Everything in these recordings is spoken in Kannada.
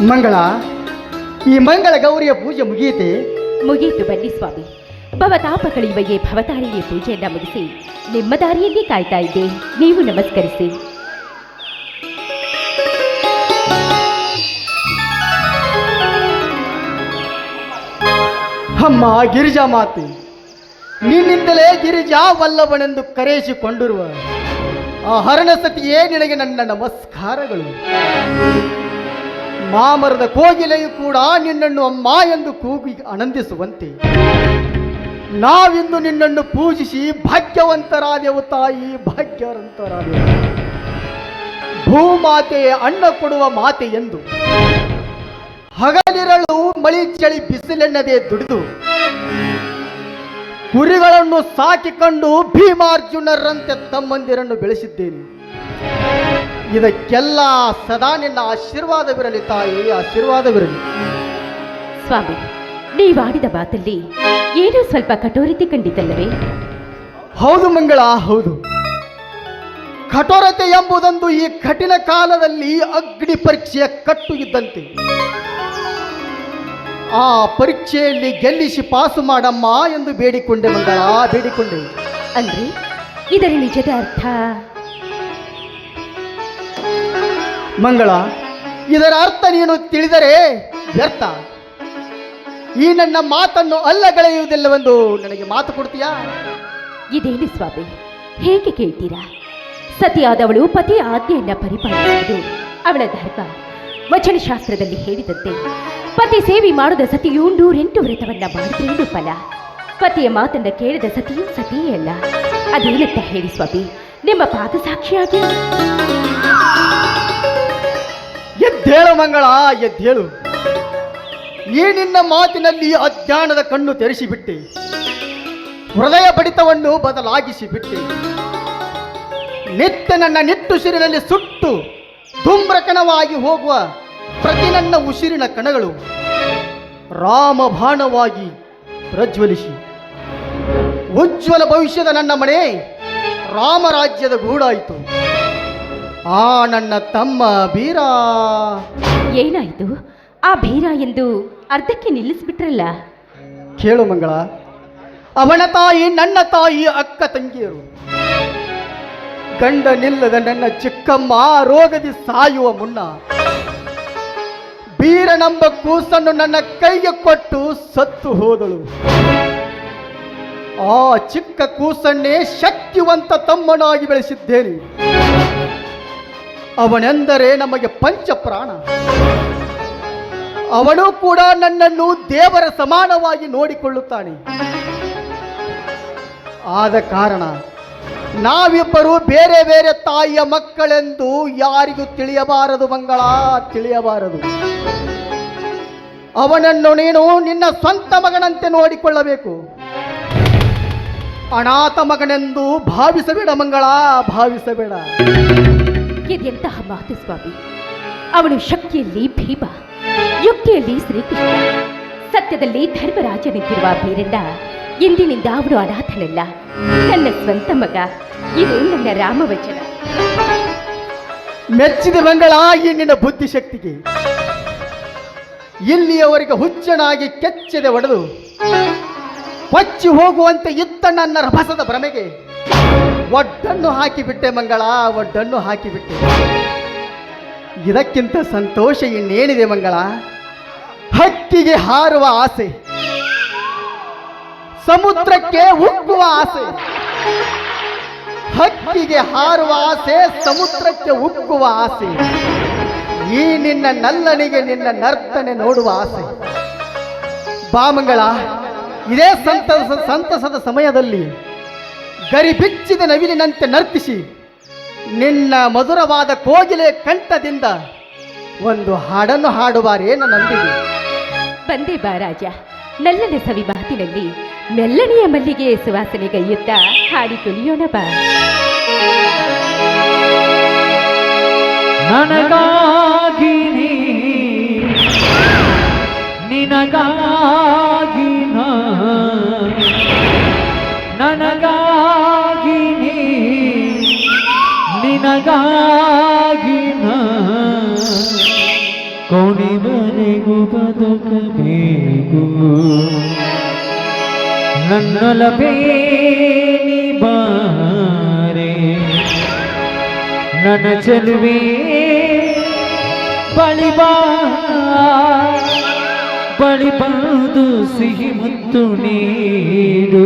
ಮಂಗಳ, ಈ ಮಂಗಳ ಗೌರಿಯ ಪೂಜೆ ಮುಗಿಯಿತೆ? ಮುಗಿಯಿತು ಬನ್ನಿ ಸ್ವಾಮಿ. ಭವತಾಪ ಕಳೆಯುವಗೆ ಭವತಾರಿಣಿಯ ಪೂಜೆಯನ್ನ ಮುಗಿಸಿ ನಿಮ್ಮ ದಾರಿಯಲ್ಲಿ ಕಾಯ್ತಾ ಇದ್ದೆ. ನೀವು ನಮಸ್ಕರಿಸಿ. ಅಮ್ಮ ಗಿರಿಜಾ ಮಾತೆ, ನಿನ್ನಿಂದಲೇ ಗಿರಿಜಾ ವಲ್ಲಭನೆಂದು ಕರೆಯಿಸಿಕೊಂಡಿರುವ ಆ ಹರಣ ಸತಿಯೇ ನಿನಗೆ ನನ್ನ ನಮಸ್ಕಾರಗಳು. ಮಾಮರದ ಕೋಗಿಲೆಯು ಕೂಡ ನಿನ್ನನ್ನು ಅಮ್ಮ ಎಂದು ಕೂಗಿ ಆನಂದಿಸುವಂತೆ ನಾವಿಂದು ನಿನ್ನನ್ನು ಪೂಜಿಸಿ ಭಾಗ್ಯವಂತರಾದೆವು ತಾಯಿ, ಭಾಗ್ಯವಂತರಾದೆವು. ಭೂಮಾತೆಯೇ ಅನ್ನ ಕೊಡುವ ಮಾತೆ ಎಂದು ಹಗಲಿರಳು ಮಳಿ ಚಳಿ ಬಿಸಿಲೆನ್ನದೆ ದುಡಿದು ಕುರಿಗಳನ್ನು ಸಾಕಿಕೊಂಡು ಭೀಮಾರ್ಜುನರಂತೆ ತಮ್ಮಂದಿರನ್ನು ಬೆಳೆಸಿದ್ದೇನೆ. ಇದಕ್ಕೆಲ್ಲ ಸದಾ ನಿನ್ನ ಆಶೀರ್ವಾದವಿರಲಿ ತಾಯಿ, ಆಶೀರ್ವಾದವಿರಲಿ. ಸ್ವಾಮಿ, ನೀವಾಡಿದ ಮಾತಲ್ಲಿ ಏನೋ ಸ್ವಲ್ಪ ಕಠೋರತೆ ಕಂಡಿತಲ್ಲವೇ? ಹೌದು ಮಂಗಳ, ಹೌದು. ಕಠೋರತೆ ಎಂಬುದೊಂದು ಈ ಕಠಿಣ ಕಾಲದಲ್ಲಿ ಅಗ್ನಿ ಪರೀಕ್ಷೆಯ ಕಟ್ಟು ಇದ್ದಂತೆ. ಆ ಪರೀಕ್ಷೆಯಲ್ಲಿ ಗೆಲ್ಲಿಸಿ ಪಾಸು ಮಾಡಮ್ಮ ಎಂದು ಬೇಡಿಕೊಂಡೆ ಮಂಗಳ, ಬೇಡಿಕೊಂಡೆ. ಅಂದ್ರೆ ಇದರ ನಿಜದ ಅರ್ಥ? ಮಂಗಳ, ಇದರ ಅರ್ಥ ನೀನು ತಿಳಿದರೆ ವ್ಯರ್ಥ. ಈ ನನ್ನ ಮಾತನ್ನು ಅಲ್ಲಗಳೆಯುವುದಿಲ್ಲವೆಂದು ನನಗೆ ಮಾತು ಕೊಡ್ತೀಯಾ? ಇದೇನು ಸ್ವಾಮಿ, ಹೇಗೆ ಕೇಳ್ತೀರಾ? ಸತಿಯಾದವಳು ಪತಿಯ ಆಜ್ಞೆಯನ್ನ ಪರಿಪಾಲಿಸುವುದು ಅವಳ ಧರ್ಮ. ವಚನಶಾಸ್ತ್ರದಲ್ಲಿ ಹೇಳಿದಂತೆ ಪತಿ ಸೇವೆ ಮಾಡದ ಸತಿಯು 108 ವ್ರತವನ್ನ ಮಾಡಿದ್ರೇನು ಫಲ. ಪತಿಯ ಮಾತನ್ನ ಕೇಳಿದ ಸತಿಯು ಸತಿಯೇ ಅಲ್ಲ. ಅದೇನಂತ ಹೇಳಿ ಸ್ವಾಮಿ, ನಿಮ್ಮ ಪಾದ ಸಾಕ್ಷಿಯಾಗಿ. ಎದ್ದೇಳು ಮಂಗಳ, ಎದ್ದೇಳು. ಈ ನಿನ್ನ ಮಾತಿನಲ್ಲಿ ಅಜ್ಞಾನದ ಕಣ್ಣು ತೆರೆಸಿಬಿಟ್ಟೆ, ಹೃದಯ ಬಡಿತವನ್ನು ಬದಲಾಗಿಸಿಬಿಟ್ಟೆ. ನಿತ್ಯ ನನ್ನ ನಿಟ್ಟುಸಿರಿನಲ್ಲಿ ಸುಟ್ಟು ಧೂಮ್ರಕಣವಾಗಿ ಹೋಗುವ ಪ್ರತಿ ನನ್ನ ಉಸಿರಿನ ಕಣಗಳು ರಾಮಬಾಣವಾಗಿ ಪ್ರಜ್ವಲಿಸಿ ಉಜ್ವಲ ಭವಿಷ್ಯದ ನನ್ನ ಮನೆ ರಾಮರಾಜ್ಯದ ಗೂಡಾಯಿತು. ಆ ನನ್ನ ತಮ್ಮ ಬೀರ. ಏನಾಯಿತು? ಆ ಭೀರ ಎಂದು ಅರ್ಧಕ್ಕೆ ನಿಲ್ಲಿಸ್ಬಿಟ್ರಲ್ಲ. ಕೇಳು ಮಂಗಳ, ಅವನ ತಾಯಿ ನನ್ನ ತಾಯಿ, ಅಕ್ಕ ತಂಗಿಯರು. ಗಂಡ ನಿಲ್ಲದ ನನ್ನ ಚಿಕ್ಕಮ್ಮ ರೋಗದಿ ಸಾಯುವ ಮುನ್ನ ಬೀರನೆಂಬ ಕೂಸನ್ನು ನನ್ನ ಕೈಗೆ ಕೊಟ್ಟು ಸತ್ತು ಹೋದಳು. ಆ ಚಿಕ್ಕ ಕೂಸನ್ನೇ ಶಕ್ತಿವಂತ ತಮ್ಮನಾಗಿ ಬೆಳೆಸಿದ್ದೇನೆ. ಅವನೆಂದರೆ ನಮಗೆ ಪಂಚಪ್ರಾಣ. ಅವನು ಕೂಡ ನನ್ನನ್ನು ದೇವರ ಸಮಾನವಾಗಿ ನೋಡಿಕೊಳ್ಳುತ್ತಾನೆ. ಆದ ಕಾರಣ ನಾವಿಬ್ಬರು ಬೇರೆ ಬೇರೆ ತಾಯಿಯ ಮಕ್ಕಳೆಂದು ಯಾರಿಗೂ ತಿಳಿಯಬಾರದು ಮಂಗಳ, ತಿಳಿಯಬಾರದು. ಅವನನ್ನು ನೀನು ನಿನ್ನ ಸ್ವಂತ ಮಗನಂತೆ ನೋಡಿಕೊಳ್ಳಬೇಕು. ಅನಾಥ ಮಗನೆಂದು ಭಾವಿಸಬೇಡ ಮಂಗಳ, ಭಾವಿಸಬೇಡ. ಇದೆಂತಹ ಮಾತು ಸ್ವಾಮಿ? ಅವನು ಶಕ್ತಿಯಲ್ಲಿ ಭೀಮ, ಯುಕ್ತಿಯಲ್ಲಿ ಶ್ರೀಕೃಷ್ಣ, ಸತ್ಯದಲ್ಲಿ ಧರ್ಮರಾಜನಿದ್ದಿರುವ ಬೀರಣ್ಣ ಇಂದಿನಿಂದ ಅವನು ಅನಾಥನಲ್ಲ, ನನ್ನ ಸ್ವಂತ ಮಗ. ಇದು ನನ್ನ ರಾಮವಚನ. ಮೆಚ್ಚಿದ ಮಂಗಳ ಈ ನಿನ್ನ ಬುದ್ಧಿಶಕ್ತಿಗೆ. ಇಲ್ಲಿಯವರೆಗೆ ಹುಚ್ಚನಾಗಿ ಕೆಚ್ಚದೆ ಒಡೆದು ಕೊಚ್ಚಿ ಹೋಗುವಂತೆ ಇತ್ತ ನನ್ನ ರಭಸದ ಭ್ರಮೆಗೆ ಒಡ್ಡನ್ನು ಹಾಕಿಬಿಟ್ಟೆ ಮಂಗಳ, ಒಡ್ಡನ್ನು ಹಾಕಿಬಿಟ್ಟೆ. ಇದಕ್ಕಿಂತ ಸಂತೋಷ ಇನ್ನೇನಿದೆ ಮಂಗಳ? ಹಕ್ಕಿಗೆ ಹಾರುವ ಆಸೆ, ಸಮುದ್ರಕ್ಕೆ ಉಕ್ಕುವ ಆಸೆ. ಹಕ್ಕಿಗೆ ಹಾರುವ ಆಸೆ, ಸಮುದ್ರಕ್ಕೆ ಉಕ್ಕುವ ಆಸೆ. ಈ ನಿನ್ನ ನಲ್ಲನಿಗೆ ನಿನ್ನ ನರ್ತನೆ ನೋಡುವ ಆಸೆ. ಬಾ ಮಂಗಳ, ಇದೇ ಸಂತಸದ ಸಮಯದಲ್ಲಿ ಗರಿಬಿಚ್ಚಿದ ನವಿಲಿನಂತೆ ನರ್ತಿಸಿ ನಿನ್ನ ಮಧುರವಾದ ಕೋಗಿಲೆ ಕಂಠದಿಂದ ಒಂದು ಹಾಡನ್ನು ಹಾಡುವಾರೇನ ನಂದಿಗೆ. ಬಂದೇ ಬಾ ರಾಜ, ನಲ್ಲನೆ ಸವಿ ಮಾತಿನಲ್ಲಿ ಮೆಲ್ಲನೆಯ ಮಲ್ಲಿಗೆ ಸುವಾಸನೆಗೈಯುತ್ತಾ ಹಾಡಿ ತುಳಿಯೋಣ ಬಾ. ನನಗಾಗಿ ನಿನಗಾಗಿ ನನಗಾಗಿ ನಿನಗಾಗಿ ಕೊನೆವರೆಗೂ ಬದುಕಬೇಕು ನನ್ನೊಲವೇ ನೀ ಬಾರೆ ನನ್ನ ಚೆಲುವೆ ಬಳಿ ಬಂದು ಸಿಹಿ ಮುತ್ತು ನೀಡು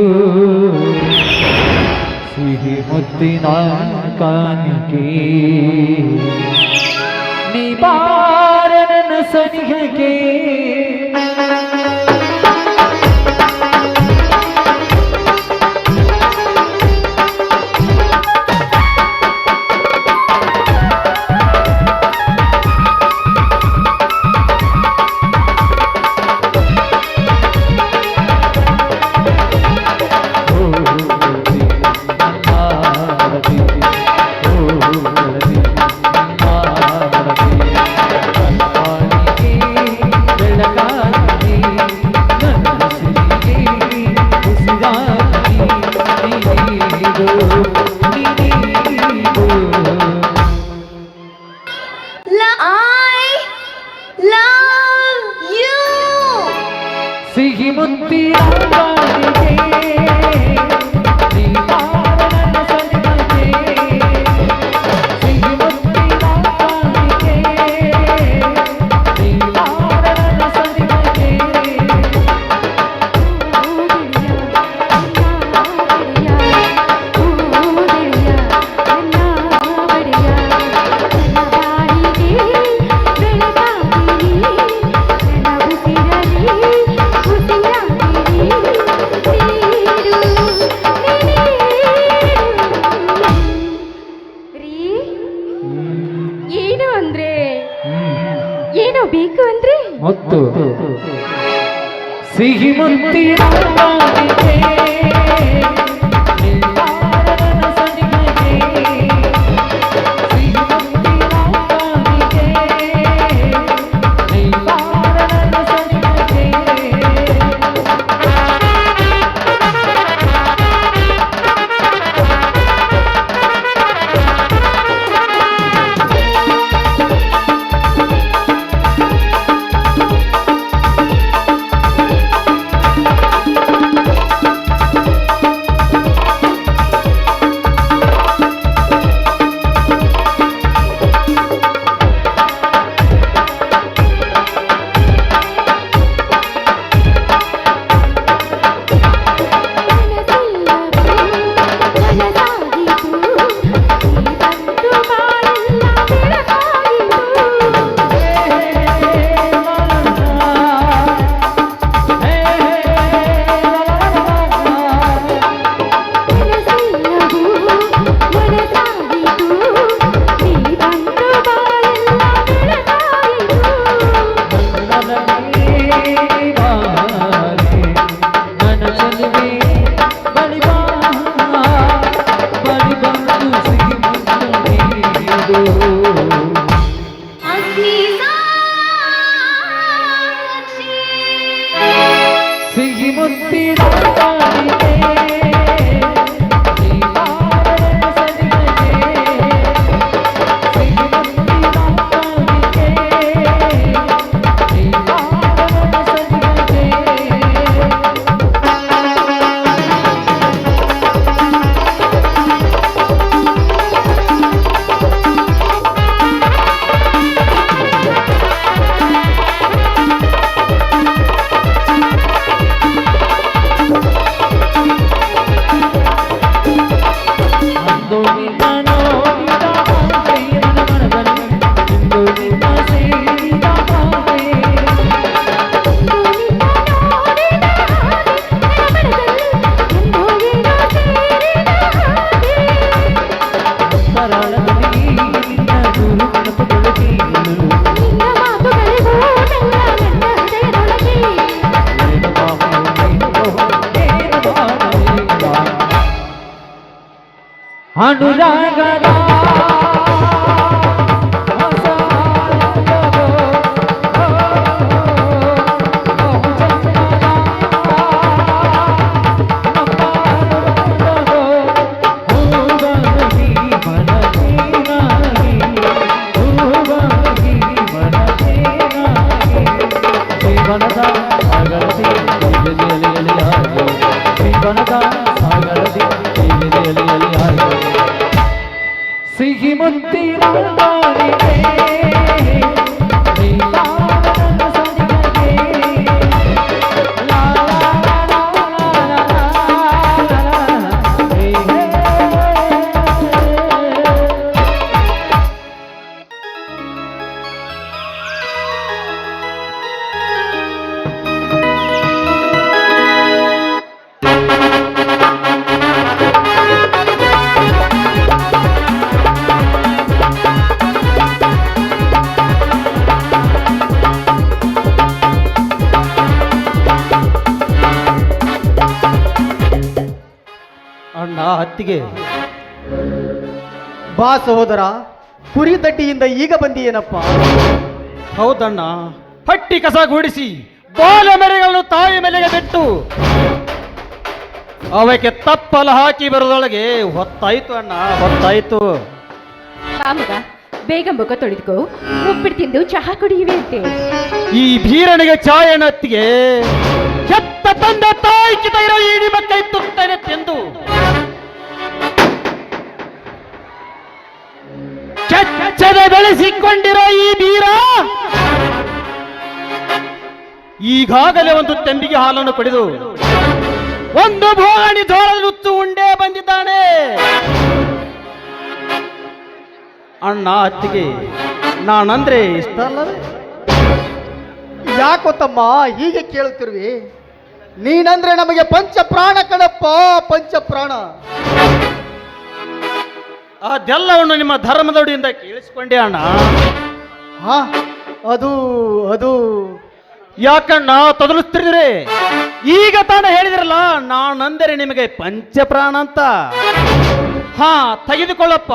ಸಿಹಿ ಮುತ್ತಿನ ಕಾಣಿಕೆ ನೀ ಬಾರ ನನ್ನ ಸನಿಹಕ್ಕೆ ಸಿಹಿ ಮುತ್ತಿನ ಕಾಣಿಕೆ ನೀ ಬಾರ ನನ್ನ ಸನಿಹಕ್ಕೆ ಸಿಹಿ ಮುತ್ತಿನ ಕಾಣಿಕೆ ನೀ ಬಾರ ನನ್ನ ಸನಿಹಕ್ಕೆ ಬೇಕು ಅಂದ್ರೆ ಮತ್ತು ಸಿಹಿ ಮುತ್ತಿನ ಕಾಣಿಕೆ ನೀ ಬಾರ ನನ್ನ ಸನಿಹಕ್ಕೆ ಸಿಹಿ ಮುತ್ತಿನ ಕಾಣಿಕೆ ನೀ ಬಾರ ನನ್ನ ಸನಿಹಕ್ಕೆ ಸಿಹಿ ಮುತ್ತಿನ ಕಾಣಿಕೆ ನೀ ಬಾರ ನನ್ನ ಸನಿಹಕ್ಕೆ ಸಿಹಿ ಮುತ್ತಿನ ಕಾಣಿಕೆ ನೀ ಬಾರ ನನ್ನ ಸನಿಹಕ್ಕೆ ಅನುರಾಗದ ಮುತ್ತಿನ ದಾರಿಗೆ ನೀನಾದ ನನ್ನ ಸನಿಹಗೆ ಲಾ ಲಾ ಲಾ ಲಾ ಲಾ ಲಾ ಹೇ ಹೇ. ಅಣ್ಣ ಅತ್ತಿಗೆ ಬಾ ಸಹೋದರ, ಕುರಿ ದಡ್ಡಿಯಿಂದ ಈಗ ಬಂದಿಯೇನಪ್ಪ? ಹೌದಣ್ಣ, ಹಟ್ಟಿ ಕಸ ಗೂಡಿಸಿ ಬಾಲ ಮರಿಗಳನ್ನು ತಾಯಿ ಮೇಲೆಗೆ ಬಿಟ್ಟು ಅವಕ್ಕೆ ತಪ್ಪಲ ಹಾಕಿ ಬರೋದೊಳಗೆ ಹೊತ್ತಾಯ್ತು ಅಣ್ಣ, ಹೊತ್ತಾಯ್ತು. ಮಗ ಬೇಗ ಮುಖ ತೊಳೆದುಕೋ, ಉಪ್ಪಿಟ್ಟು ತಿಂದು ಚಹಾ ಕುಡಿಯುವೆ ಅಂತೆ. ಈ ಭೀರನಿಗೆ ಚಾಯನತ್ತಿಗೆ ಹೆತ್ತ ತಂದೆ ತಾಯಿ ಕಿತ ಇರೋ ಈ ನಿಮ್ಮ ಕೈ ತುತ್ತನೆ ತಿಂದು ಕೆಚ್ಚದೆ ಬೆಳೆಸಿಕೊಂಡಿರೋ ಈ ಬೀರ ಈಗಾಗಲೇ ಒಂದು ತೆಂಬಿಗೆ ಹಾಲನ್ನು ಪಡೆದು ಒಂದು ಭೋಗಣಿ ಜೋಳದ ನುಚ್ಚು ಉಂಡೆ ಬಂದಿದ್ದಾನೆ. ಅಣ್ಣ ಅತ್ತಿಗೆ ನಾನಂದ್ರೆ ಇಷ್ಟ ಅಲ್ಲವೇ? ಯಾಕೋ ತಮ್ಮ ಹೀಗೆ ಕೇಳುತ್ತಿರುವಿ? ನೀನಂದ್ರೆ ನಮಗೆ ಪಂಚ ಪ್ರಾಣ ಕಣಪ್ಪ, ಪಂಚ ಪ್ರಾಣ. ಅದೆಲ್ಲವನ್ನು ನಿಮ್ಮ ಧರ್ಮದೊಡಿಯಿಂದ ಕೇಳಿಸಿಕೊಂಡೆ ಅಣ್ಣ. ಹಾ, ಅದು ಅದು ಯಾಕಣ್ಣ ತೊದಲಿಸ್ತಿದ್ರೆ? ಈಗ ತಾನೇ ಹೇಳಿದ್ರಲ್ಲ ನಾನಂದರೆ ನಿಮಗೆ ಪಂಚಪ್ರಾಣ ಅಂತ. ಹಾ, ತೆಗೆದುಕೊಳ್ಳಪ್ಪ.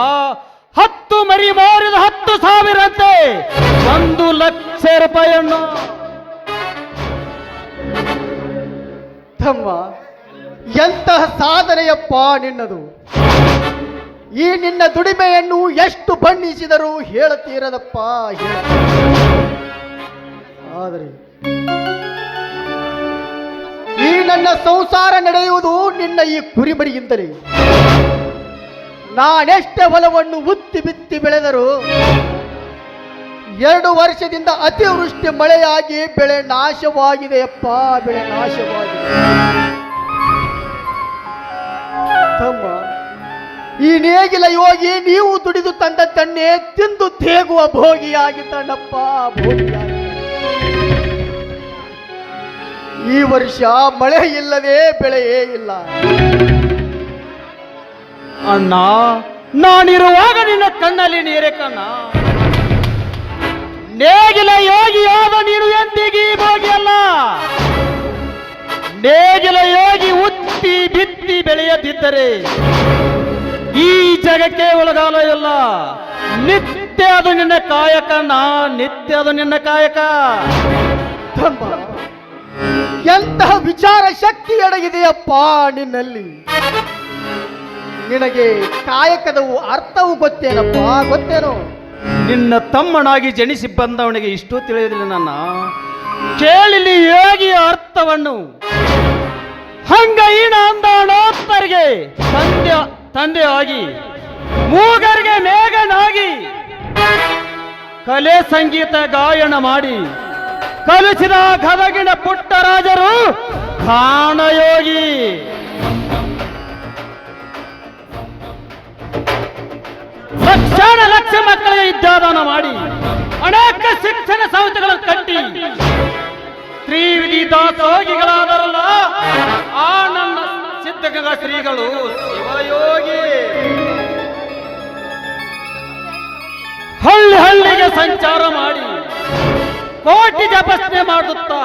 10 ಮರಿ ಮಾರಿದ 10,000 ಅಂತೆ, 1,00,000 ರೂಪಾಯಿಯನ್ನು. ತಮ್ಮ, ಎಂತಹ ಸಾಧನೆಯಪ್ಪ ನಿನ್ನದು! ಈ ನಿನ್ನ ದುಡಿಮೆಯನ್ನು ಎಷ್ಟು ಬಣ್ಣಿಸಿದರೂ ಹೇಳತೀರದಪ್ಪ, ಆದರೆ ಈ ನನ್ನ ಸಂಸಾರ ನಡೆಯುವುದು ನಿನ್ನ ಈ ಕುರಿಮರಿಯಿಂದಲೇ. ನಾನೆಷ್ಟೇ ಹೊಲವನ್ನು ಉತ್ತಿ ಬಿತ್ತಿ ಬೆಳೆದರೂ 2 ವರ್ಷದಿಂದ ಅತಿವೃಷ್ಟಿ ಮಳೆಯಾಗಿ ಬೆಳೆ ನಾಶವಾಗಿದೆಯಪ್ಪ, ಬೆಳೆ ನಾಶವಾಗಿದೆ. ತಮ್ಮ, ಈ ನೇಗಿಲ ಯೋಗಿ ನೀವು ದುಡಿದು ತಂದ ತನ್ನೇ ತಿಂದು ತೇಗುವ ಭೋಗಿಯಾಗಿದ್ದಣ್ಣಪ್ಪ, ಭೋಗಿಯಾಗಿ. ಈ ವರ್ಷ ಮಳೆ ಇಲ್ಲವೇ ಬೆಳೆಯೇ ಇಲ್ಲ. ಅಣ್ಣ, ನಾನಿರುವಾಗ ನಿನ್ನ ಕಣ್ಣಲ್ಲಿ ನೀರೇ ಕಣ್ಣ. ನೇಗಿಲ ಯೋಗಿಯಾದ ನೀನು ಎಂದಿಗೂ ಭೋಗಿಯಲ್ಲ. ನೇಗಿಲ ಯೋಗಿ ಉತ್ತಿ ಬಿತ್ತಿ ಬೆಳೆಯದಿದ್ದರೆ ಈ ಜಗಕ್ಕೆ ಒಳಗಾಲ ಇಲ್ಲ. ನಿತ್ಯ ಅದು ನಿನ್ನ ಕಾಯಕ, ನಿತ್ಯ ಅದು ನಿನ್ನ ಕಾಯಕ. ತಮ್ಮ, ಎಂತಹ ವಿಚಾರ ಶಕ್ತಿ ಅಡಗಿದೆಯಪ್ಪ ನಿನ್ನಲ್ಲಿ. ನಿನಗೆ ಕಾಯಕದ ಅರ್ಥವು ಗೊತ್ತೇನಪ್ಪ, ಗೊತ್ತೇನೋ? ನಿನ್ನ ತಮ್ಮನಾಗಿ ಜನಿಸಿ ಬಂದವನಿಗೆ ಇಷ್ಟು ತಿಳಿಯುವುದಿಲ್ಲ ನನ್ನ. ಕೇಳಿಲಿ ಯೋಗಿಯ ಅರ್ಥವನ್ನು. ಹಂಗ ಈಣ ಅಂದಾಣೋತ್ತರಿಗೆ ತಂದೆ ಆಗಿ, ಮೂಗರಿಗೆ ಮೇಘನಾಗಿ, ಕಲೆ ಸಂಗೀತ ಗಾಯನ ಮಾಡಿ ಕಲಿಸಿದ ಗದಗಿನ ಪುಟ್ಟರಾಜರು ಕಾಣಯೋಗಿ. ಲಕ್ಷ ಮಕ್ಕಳಿಗೆ ವಿದ್ಯಾದಾನ ಮಾಡಿ ಅನೇಕ ಶಿಕ್ಷಣ ಸಂಸ್ಥೆಗಳನ್ನು ಕಟ್ಟಿ ತ್ರಿವಿಧಿ ದಾಸೋಗಿಗಳಾದರಲ್ಲ ಆ ನನ್ನ ಸಿದ್ಧಗಂಗಾ ಶ್ರೀಗಳು ಶಿವಯೋಗಿ. ಹಳ್ಳಿ ಹಳ್ಳಿಗೆ ಸಂಚಾರ ಮಾಡಿ ಕೋಟಿ ಜಪಸ್ನೆ ಮಾಡುತ್ತಾ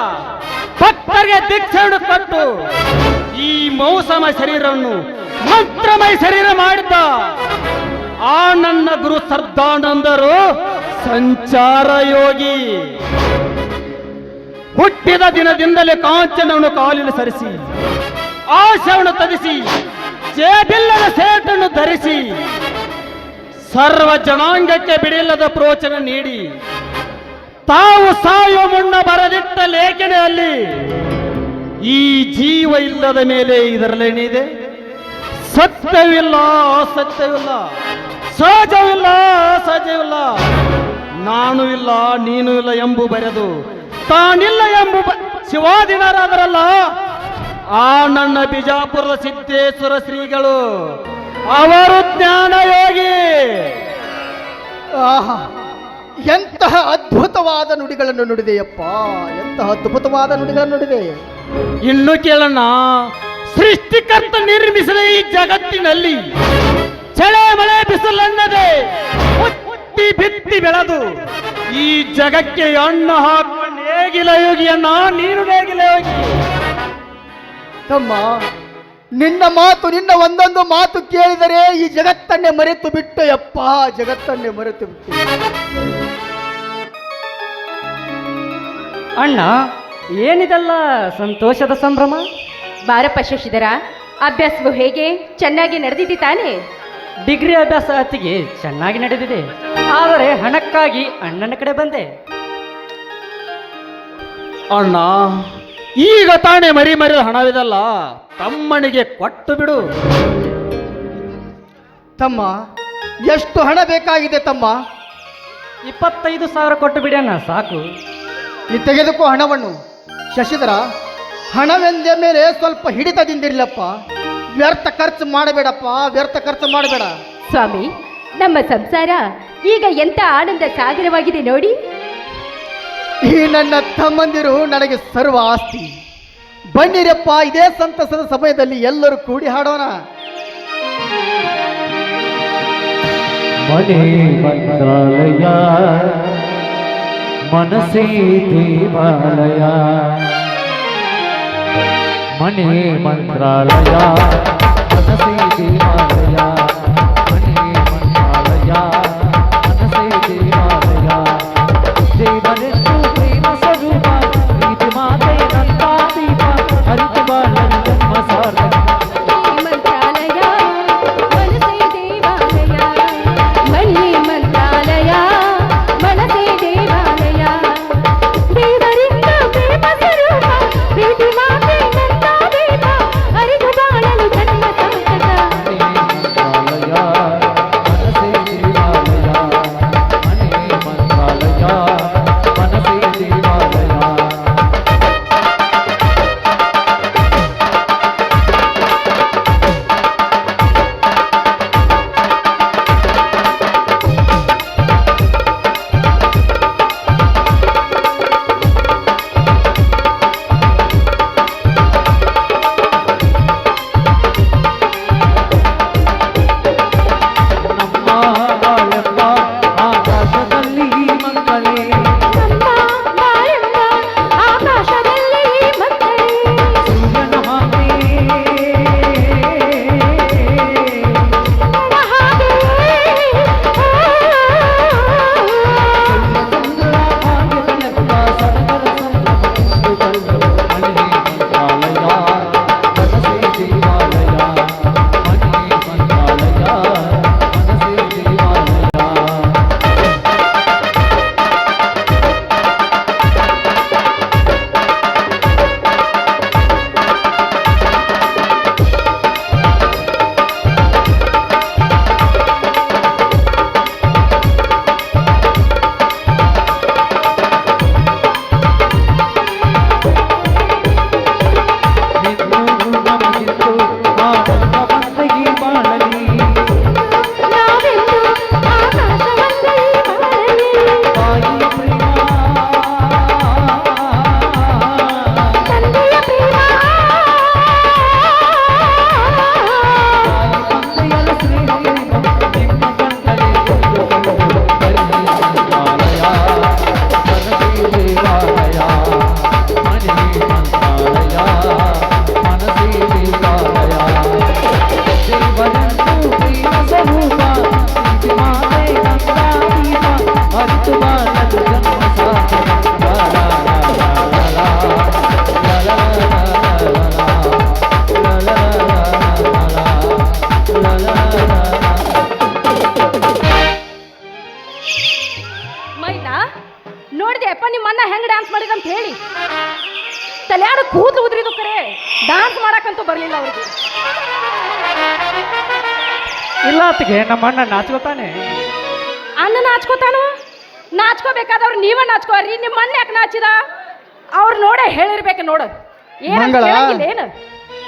ಭಕ್ತರಿಗೆ ದೀಕ್ಷೆಯನ್ನು ಕೊಟ್ಟು ಈ ಮೌಸಮ ಶರೀರವನ್ನು ಮಂತ್ರಮಯ ಶರೀರ ಮಾಡಿದ್ದ ಆ ನನ್ನ ಗುರು ಸರ್ದಾನಂದರು ಸಂಚಾರ ಯೋಗಿ. ಹುಟ್ಟಿದ ದಿನದಿಂದಲೇ ಕಾಂಚನವನ್ನು ಕಾಲಿನ ಸರಿಸಿ, ಆಶವನ್ನು ತರಿಸಿ, ಜೇಬಿಲ್ಲದ ಸೇಟನ್ನು ಧರಿಸಿ, ಸರ್ವ ಜನಾಂಗಕ್ಕೆ ಬಿಡಿಲ್ಲದ ಪ್ರೋಚನ ನೀಡಿ, ತಾವು ಸಾಯುವ ಮುನ್ನ ಬರೆದಿಟ್ಟ ಲೇಖನೆಯಲ್ಲಿ ಈ ಜೀವ ಇಲ್ಲದ ಮೇಲೆ ಇದರಲ್ಲೇನಿದೆ? ಸತ್ಯವಿಲ್ಲ, ಅಸತ್ಯವಿಲ್ಲ, ಸಹಜವಿಲ್ಲ. ನಾನು ಇಲ್ಲ, ನೀನು ಇಲ್ಲ ಎಂಬು ಬರೆದು ತಾನಿಲ್ಲ ಎಂಬು ಶಿವಾದಿನರಾದರಲ್ಲ ಆ ನನ್ನ ಬಿಜಾಪುರದ ಸಿದ್ದೇಶ್ವರ ಶ್ರೀಗಳು, ಅವರು ಜ್ಞಾನ ಯೋಗಿ. ಆಹಾ, ಎಂತಹ ಅದ್ಭುತವಾದ ನುಡಿಗಳನ್ನು ನುಡಿದೆಯಪ್ಪ, ಎಂತಹ ಅದ್ಭುತವಾದ ನುಡಿಗಳನ್ನು ನುಡಿದೆ. ಇನ್ನು ಕೇಳೋಣ. ಸೃಷ್ಟಿಕರ್ತ ನಿರ್ಮಿಸಿದ ಈ ಜಗತ್ತಿನಲ್ಲಿ ಚಳೆ ಮಳೆ ಬಿಸಿಲನ್ನದೆ ಹುಟ್ಟಿ ಬಿತ್ತಿ ಬೆಳೆದು ಈ ಜಗಕ್ಕೆ ಅಣ್ಣ ಹಾಕುವ ನೇಗಿಲ ಯೋಗಿಯನ್ನ ನೀನು ನೇಗಿಲ ಯೋಗಿ. ತಮ್ಮ, ನಿನ್ನ ಮಾತು, ನಿನ್ನ ಒಂದೊಂದು ಮಾತು ಕೇಳಿದರೆ ಈ ಜಗತ್ತನ್ನೇ ಮರೆತು ಬಿಟ್ಟು ಯಪ್ಪ, ಜಗತ್ತನ್ನೇ ಮರೆತು ಬಿಟ್ಟು. ಅಣ್ಣ, ಏನಿದೆಲ್ಲ ಸಂತೋಷದ ಸಂಭ್ರಮ? ಬಾರಪ್ಪ ಶಶಿಧರ, ಅಭ್ಯಾಸವು ಹೇಗೆ? ಚೆನ್ನಾಗಿ ನಡೆದಿದೆ ತಾನೇ? ಡಿಗ್ರಿ ಅಭ್ಯಾಸ ಅತಿಗೆ ಚೆನ್ನಾಗಿ ನಡೆದಿದೆ. ಆದರೆ ಹಣಕ್ಕಾಗಿ ಅಣ್ಣನ ಕಡೆ ಬಂದೆ. ಅಣ್ಣ, ಈಗ ತಾನೇ ಮರಿ ಹಣವಿದಲ್ಲ, ತಮ್ಮನಿಗೆ ಕೊಟ್ಟು ಬಿಡು. ತಮ್ಮ, ಎಷ್ಟು ಹಣ ಬೇಕಾಗಿದೆ ತಮ್ಮ? 25,000 ಕೊಟ್ಟು ಬಿಡಿ ಅಣ್ಣ, ಸಾಕು. ನೀ ತೆಗೆದುಕೋ ಹಣವನ್ನು. ಶಶಿಧರ, ಹಣವೆಂದ ಮೇಲೆ ಸ್ವಲ್ಪ ಹಿಡಿತದಿಂದಿರಲಪ್ಪ. ವ್ಯರ್ಥ ಖರ್ಚು ಮಾಡಬೇಡಪ್ಪ, ವ್ಯರ್ಥ ಖರ್ಚು ಮಾಡಬೇಡ. ಸ್ವಾಮಿ, ನಮ್ಮ ಸಂಸಾರ ಈಗ ಎಂತ ಆನಂದ ಸಾಗರವಾಗಿದೆ ನೋಡಿ. ಈ ನನ್ನ ತಮ್ಮಂದಿರು ನನಗೆ ಸರ್ವ ಆಸ್ತಿ. ಬನ್ನಿರಪ್ಪ, ಇದೇ ಸಂತಸದ ಸಮಯದಲ್ಲಿ ಎಲ್ಲರೂ ಕೂಡಿ ಹಾಡೋಣ. ಮನೆ ಮಂತ್ರಾಲಯ, ಮನಸೇ ದೇವಾಲಯ. ಮನೆ ಮಂತ್ರಾಲಯ, ಮನಸೇ ದೇವಾಲಯ. ಮನೆ ಮಂತ್ರಾಲಯ, ಮನಸೇ ದೇವಾಲಯ. ದೇವರೆಷ್ಟು ಪ್ರೇಮ ಸ್ವರೂಪ, ಪ್ರೀತಿ ಮಾತೆ ನಂತ ದೀಪ, ಹರಿತು ಬಾಳನ ಜನ್ಮ ಸಾರ್ಥಕ. ಮಂತ್ರಾಲಯ, ಮನಸೇ ದೇವಾಲಯ. ಮನೆ ಮಂತ್ರಾಲಯ, ಮನಸೇ ದೇವಾಲಯ. ದೇವರಿಂದ ಪ್ರೇಮ ಸ್ವರೂಪ, ಪ್ರೀತಿ ಮಾತೆ ನಂತ ದೀಪ, ಹರಿದು ಬಾಳಲು ಜನ್ಮ ಸಾರ್ಥಕ. ಮಂತ್ರಾಲಯ, ಮನಸೇ ದೇವಾಲಯ. ಮನೆ ಮಂತ್ರಾಲಯ, ಮನಸೇ ದೇವಾಲಯ. ನಮ್ಮ ಬಾಳೆಂಬ ಆಕಾಶದಲ್ಲಿ ಮಂಗಳೇ, ನಮ್ಮ ಬಾಳೆಂಬ ಆಕಾಶದಲ್ಲಿ ಮಂಗಳೇ. ಸೂರ್ಯನ ಹಾಗೆ ಹಾಗೆ ಚಂದ್ರ ಹಾಗೆ ಬೆಳಗುವ ಸಡಗರ ಸಂಭ್ರಮ ಮನೆ ಮಂತ್ರಾಲಯ, ಮನಸೇ ದೇವಾಲಯ. ಮನೆ ಮಂತ್ರಾಲಯ, ಮನಸೇ ದೇವಾಲಯ. ನಿನ್ನು ನಮಗಿತ್ತು ಆನಂದ ಬಂದಗಿ ಬಾಳಲಿ. ನಾವೆಂದು ಆಕಾಶವನ್ನೇ ಮಾಡಲಿ. ತಾಯಿ ಪ್ರೇಮ, ತಂದೆಯ ಪ್ರೇಮ, ತಂದೆಯರ ಸ್ನೇಹ ಪ್ರೇಮ, ನಿಮ್ಮ ಕಣ್ಣಲ್ಲಿ ಒಂದು ಕಣ್ಣು. ಮನೆ ಮಂತ್ರಾಲಯ, ಮನಸೇ ದೇವಾಲಯ. ಮನೆ ಮಂತ್ರಾಲಯ, ಮನಸೇ ದೇವಾಲಯ. ದೇವರಂತೂ ಪ್ರೇಮ ಸ್ವರೂಪ, ಪ್ರೀತಿ ಮಾತೆ ನಂದ ದೀಪ, ಹರಿತು ಬಾಳಲು ಜನ್ಮ ಸಾರ್ಥಕ. ಲಾ ಲಾ ಲಾ ಲಾ ಲಾ ಲಾ ಲಾ ಲಾ ಲಾ ಲಾ ಲಾ ಲಾ. ಮೈದಾ ನೋಡಿದೆ ಅಪ್ಪ ನಿಮ್ಮನ್ನ ಹೆಂಗ್ ಡ್ಯಾನ್ಸ್ ಮಾಡಿದಂತ ಹೇಳಿ. ತಲೆಯಾರು ಕೂದಲು ಉದ್ರಿದು ಕರೆ ಡ್ಯಾನ್ಸ್ ಮಾಡಕ್ಕಂತೂ ಬರಲಿಲ್ಲ ಅವ್ರಿಗೆ. ಇಲ್ಲ ಅತ್ತಿಗೆ ನಮ್ಮ ಅಣ್ಣ ನಾಚ್ಕೋತಾನೆ. ಅಣ್ಣ ನಾಚ್ಕೋತಾನು? ನಾಚ್ಕೋಬೇಕಾದವ್ರು ನೀವ ನಾಚ್ಕೋರಿ. ನಿಮ್ಮ ಅಣ್ಣ ಯಾಕೆ ನಾಚಿದ? ಅವ್ರು ನೋಡೇ ಹೇಳಿರ್ಬೇಕು ನೋಡು. ಮಂಗಳ. ಏನು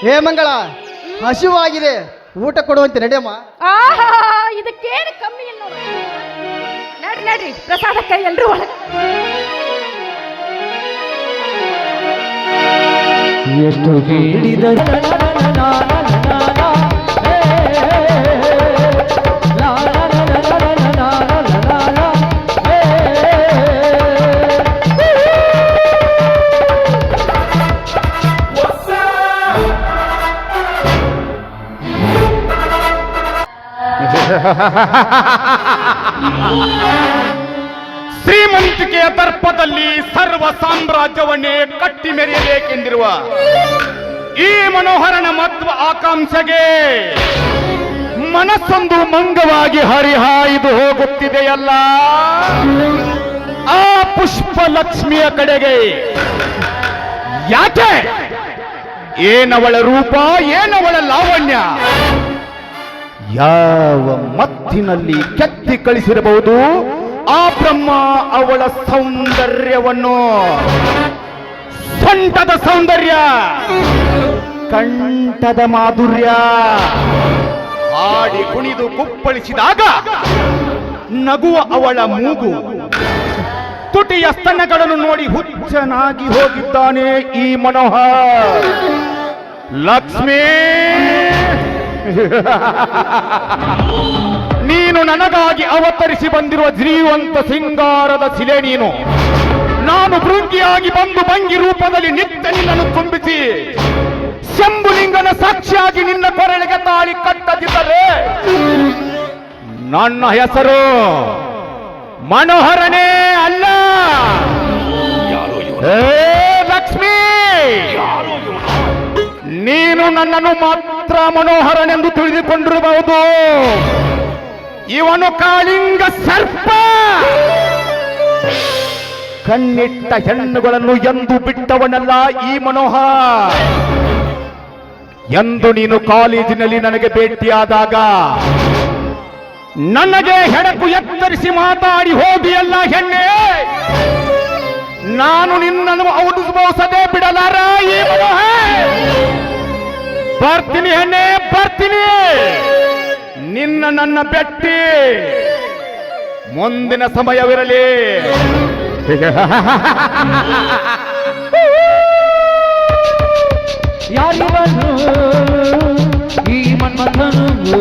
ಹೇ ಮಂಗಳ, ಹಸಿವಾಗಿದೆ, ಊಟ ಕೊಡುವಂತೆ ನಡೆಯಮ್ಮ. ಆಹಾ, ಇದಕ್ಕೇನು ಕಮ್ಮಿ ಇಲ್ಲ ನೋಡು. ನಡ್ರಿ ನಡ್ರಿ, ಪ್ರಸಾದಕ್ಕೆ ಎಲ್ರೂ ಒಳಗೆ. ಎಷ್ಟು ಹೇಳಿದ ಶ್ರೀಮಂತಿಕೆಯ ದರ್ಪದಲ್ಲಿ ಸರ್ವ ಸಾಮ್ರಾಜ್ಯವನ್ನೇ ಕಟ್ಟಿ ಮೆರೆಯಬೇಕೆಂದಿರುವ ಈ ಮನೋಹರನ ಮಧ್ವ ಆಕಾಂಕ್ಷೆಗೆ ಮನಸ್ಸೊಂದು ಮಂಗವಾಗಿ ಹರಿಹಾಯ್ದು ಹೋಗುತ್ತಿದೆಯಲ್ಲ. ಆ ಪುಷ್ಪಲಕ್ಷ್ಮಿಯ ಕಡೆಗೆ ಯಾಕೆ? ಏನವಳ ರೂಪ, ಏನವಳ ಲಾವಣ್ಯ, ಯಾವ ಮತ್ತಿನಲ್ಲಿ ಕೆತ್ತಿ ಕಳಿಸಿರಬಹುದು ಆ ಬ್ರಹ್ಮ ಅವಳ ಸೌಂದರ್ಯವನ್ನು. ಸೊಂಟದ ಸೌಂದರ್ಯ, ಕಂಠದ ಮಾಧುರ್ಯ, ಆಡಿ ಕುಣಿದು ಕುಪ್ಪಳಿಸಿದಾಗ ನಗುವ ಅವಳ ಮೂಗು, ತುಟಿಯ ಸ್ತನಗಳನ್ನು ನೋಡಿ ಹುಚ್ಚನಾಗಿ ಹೋಗಿದ್ದಾನೆ ಈ ಮನೋಹರ್. ಲಕ್ಷ್ಮೀ, ನೀನು ನನಗಾಗಿ ಅವತರಿಸಿ ಬಂದಿರುವ ಜೀವಂತ ಸಿಂಗಾರದ ಶಿಲೆ ನೀನು. ನಾನು ಭೃಂಗಿಯಾಗಿ ಬಂದು ಭಂಗಿ ರೂಪದಲ್ಲಿ ನಿತ್ಯ ನಿನ್ನನ್ನು ತುಂಬಿಸಿ ಶಂಭುಲಿಂಗನ ಸಾಕ್ಷಿಯಾಗಿ ನಿನ್ನ ಕೊರಳಿಗೆ ತಾಳಿ ಕಟ್ಟದಿದ್ದರೆ ನನ್ನ ಹೆಸರು ಮನೋಹರನೇ ಅಲ್ಲ. ಏ ಲಕ್ಷ್ಮೀ, ನೀನು ನನ್ನನ್ನು ಮಾತ್ರ ಮನೋಹರನೆಂದು ತಿಳಿದುಕೊಂಡಿರಬಹುದು. ಇವನು ಕಾಳಿಂಗ ಸರ್ಪ. ಕಣ್ಣಿಟ್ಟ ಹೆಣ್ಣುಗಳನ್ನು ಎಂದು ಬಿಟ್ಟವನಲ್ಲ ಈ ಮನೋಹರ್. ಎಂದು ನೀನು ಕಾಲೇಜಿನಲ್ಲಿ ನನಗೆ ಭೇಟಿಯಾದಾಗ ನನಗೆ ಹೆಡಕು ಎತ್ತರಿಸಿ ಮಾತಾಡಿ ಹೋಗಿಯಲ್ಲ ಹೆಣ್ಣೆ, ನಾನು ನಿನ್ನನ್ನು ಔಡಿಸಬಹುದೇ ಬಿಡಲಾರ ಈ ಮನೋಹರ್. ಬರ್ತೀನಿ ಹೆಣ್ಣೆ, ಬರ್ತೀನಿ. ನಿನ್ನ ನನ್ನ ಬೆಟ್ಟಿ ಮುಂದಿನ ಸಮಯವಿರಲಿ. ಯಾರಿವನು ಈ ಮನ್ಮಥನು